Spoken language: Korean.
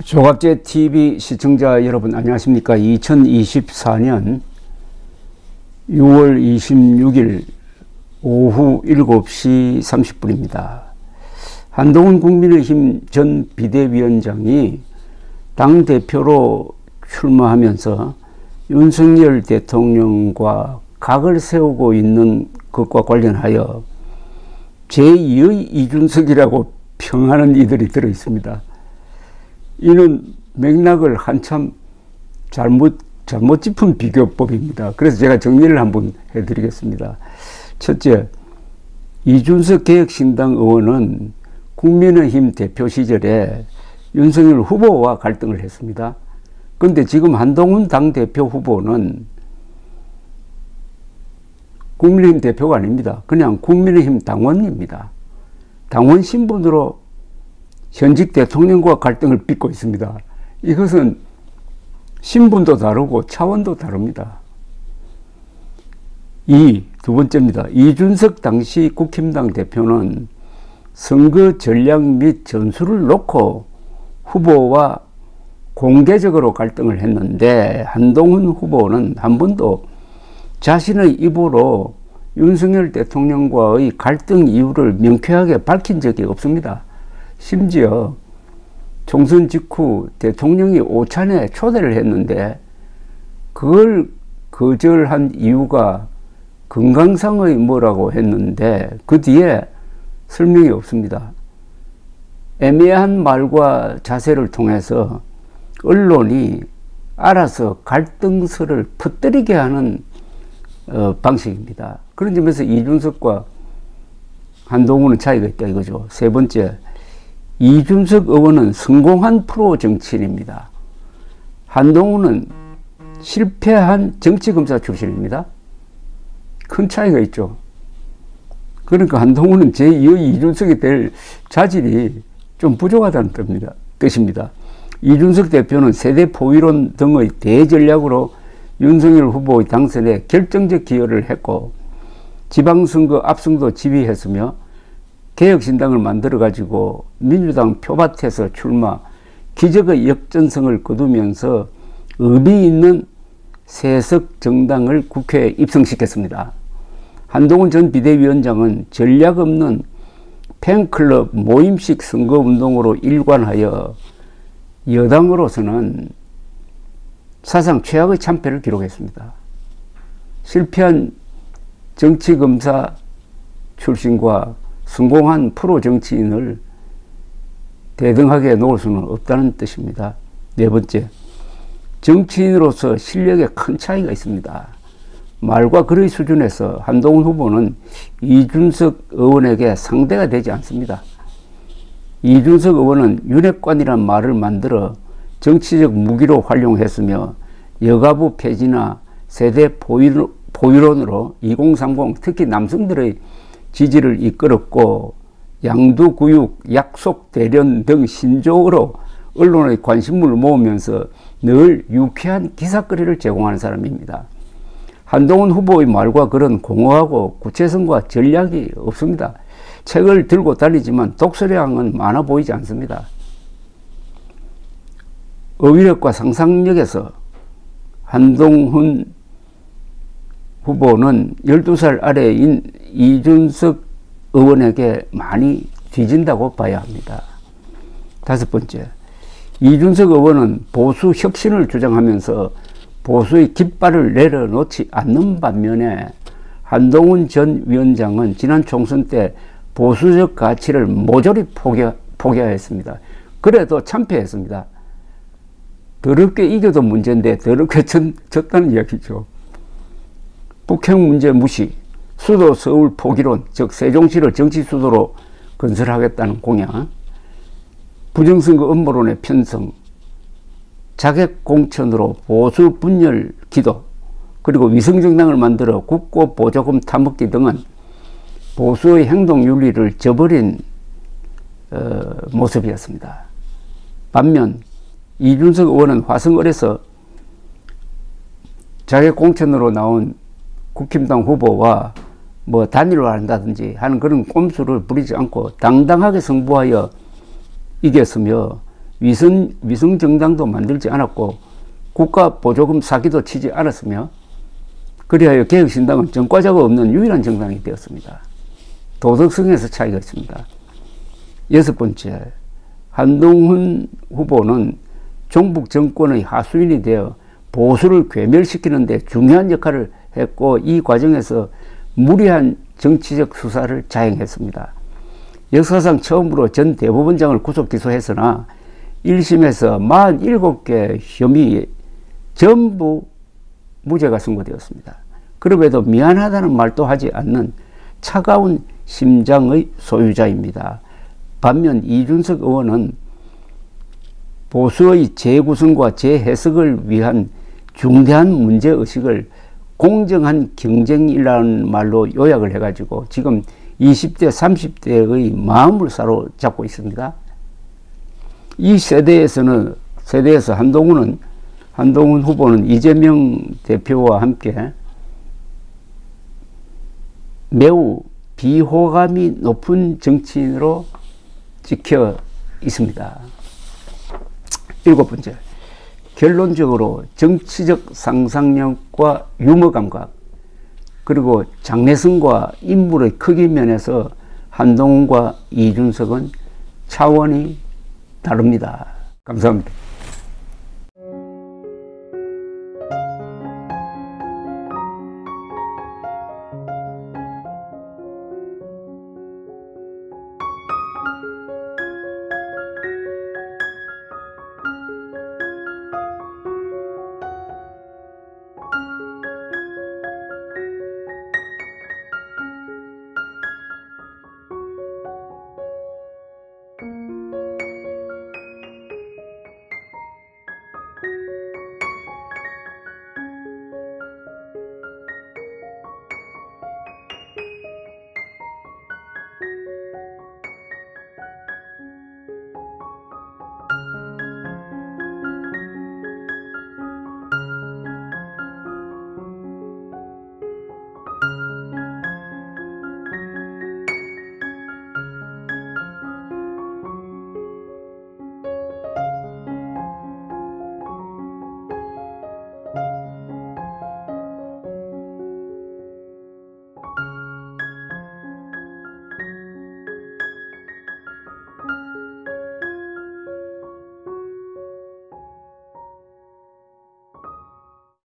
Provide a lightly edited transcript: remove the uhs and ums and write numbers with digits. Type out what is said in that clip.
조갑제 TV 시청자 여러분 안녕하십니까. 2024년 6월 26일 오후 7시 30분입니다. 한동훈 국민의힘 전 비대위원장이 당대표로 출마하면서 윤석열 대통령과 각을 세우고 있는 것과 관련하여 제2의 이준석이라고 평하는 이들이 들어 있습니다. 이는 맥락을 한참 잘못 짚은 비교법입니다. 그래서 제가 정리를 한번 해드리겠습니다. 첫째, 이준석 개혁신당 의원은 국민의힘 대표 시절에 윤석열 후보와 갈등을 했습니다. 그런데 지금 한동훈 당대표 후보는 국민의힘 대표가 아닙니다. 그냥 국민의힘 당원입니다. 당원 신분으로 현직 대통령과 갈등을 빚고 있습니다. 이것은 신분도 다르고 차원도 다릅니다. 두 번째입니다. 이준석 당시 국힘당 대표는 선거 전략 및 전술을 놓고 후보와 공개적으로 갈등을 했는데 한동훈 후보는 한 번도 자신의 입으로 윤석열 대통령과의 갈등 이유를 명쾌하게 밝힌 적이 없습니다. 심지어 총선 직후 대통령이 오찬에 초대를 했는데 그걸 거절한 이유가 건강상의 뭐라고 했는데 그 뒤에 설명이 없습니다. 애매한 말과 자세를 통해서 언론이 알아서 갈등설을 퍼뜨리게 하는 방식입니다. 그런 점에서 이준석과 한동훈은 차이가 있다 이거죠. 세 번째, 이준석 의원은 성공한 프로 정치인입니다. 한동훈은 실패한 정치검사 출신입니다. 큰 차이가 있죠. 그러니까 한동훈은 제2의 이준석이 될 자질이 좀 부족하다는 뜻입니다. 이준석 대표는 세대 포위론 등의 대전략으로 윤석열 후보의 당선에 결정적 기여를 했고 지방선거 압승도 지휘했으며 개혁신당을 만들어가지고 민주당 표밭에서 출마, 기적의 역전성을 거두면서 의미 있는 세석 정당을 국회에 입성시켰습니다. 한동훈 전 비대위원장은 전략 없는 팬클럽 모임식 선거운동으로 일관하여 여당으로서는 사상 최악의 참패를 기록했습니다. 실패한 정치검사 출신과 성공한 프로 정치인을 대등하게 놓을 수는 없다는 뜻입니다. 네 번째, 정치인으로서 실력에 큰 차이가 있습니다. 말과 글의 수준에서 한동훈 후보는 이준석 의원에게 상대가 되지 않습니다. 이준석 의원은 윤핵관이란 말을 만들어 정치적 무기로 활용했으며 여가부 폐지나 세대 포위론으로 2030 특히 남성들의 지지를 이끌었고 양두구육, 약속 대련 등 신조어로 언론의 관심을 모으면서 늘 유쾌한 기사거리를 제공하는 사람입니다. 한동훈 후보의 말과 글은 공허하고 구체성과 전략이 없습니다. 책을 들고 다니지만 독서량은 많아 보이지 않습니다. 어휘력과 상상력에서 한동훈 후보는 12살 아래인 이준석 의원에게 많이 뒤진다고 봐야 합니다. 다섯 번째, 이준석 의원은 보수 혁신을 주장하면서 보수의 깃발을 내려놓지 않는 반면에 한동훈 전 위원장은 지난 총선 때 보수적 가치를 모조리 포기하였습니다. 그래도 참패했습니다. 더럽게 이겨도 문제인데 더럽게 졌다는 이야기죠. 북핵 문제 무시, 수도 서울 포기론, 즉 세종시를 정치 수도로 건설하겠다는 공약, 부정선거 음모론의 편성, 자객 공천으로 보수 분열 기도, 그리고 위성정당을 만들어 국고 보조금 타먹기 등은 보수의 행동 윤리를 저버린 모습이었습니다. 반면 이준석 의원은 화성을에서 자객 공천으로 나온 국힘당 후보와 뭐 단일화 한다든지 하는 그런 꼼수를 부리지 않고 당당하게 승부하여 이겼으며 위성 정당도 만들지 않았고 국가 보조금 사기도 치지 않았으며 그리하여 개혁신당은 전과자가 없는 유일한 정당이 되었습니다. 도덕성에서 차이가 있습니다. 여섯 번째, 한동훈 후보는 종북 정권의 하수인이 되어 보수를 괴멸시키는 데 중요한 역할을 했고 이 과정에서 무리한 정치적 수사를 자행했습니다. 역사상 처음으로 전 대법원장을 구속 기소했으나 1심에서 47개 혐의 전부 무죄가 선고되었습니다. 그럼에도 미안하다는 말도 하지 않는 차가운 심장의 소유자입니다. 반면 이준석 의원은 보수의 재구성과 재해석을 위한 중대한 문제의식을 공정한 경쟁이라는 말로 요약을 해가지고 지금 20대, 30대의 마음을 사로잡고 있습니다. 이 세대에서 한동훈 후보는 이재명 대표와 함께 매우 비호감이 높은 정치인으로 찍혀 있습니다. 일곱 번째, 결론적으로 정치적 상상력과 유머 감각 그리고 장래성과 인물의 크기 면에서 한동훈과 이준석은 차원이 다릅니다. 감사합니다.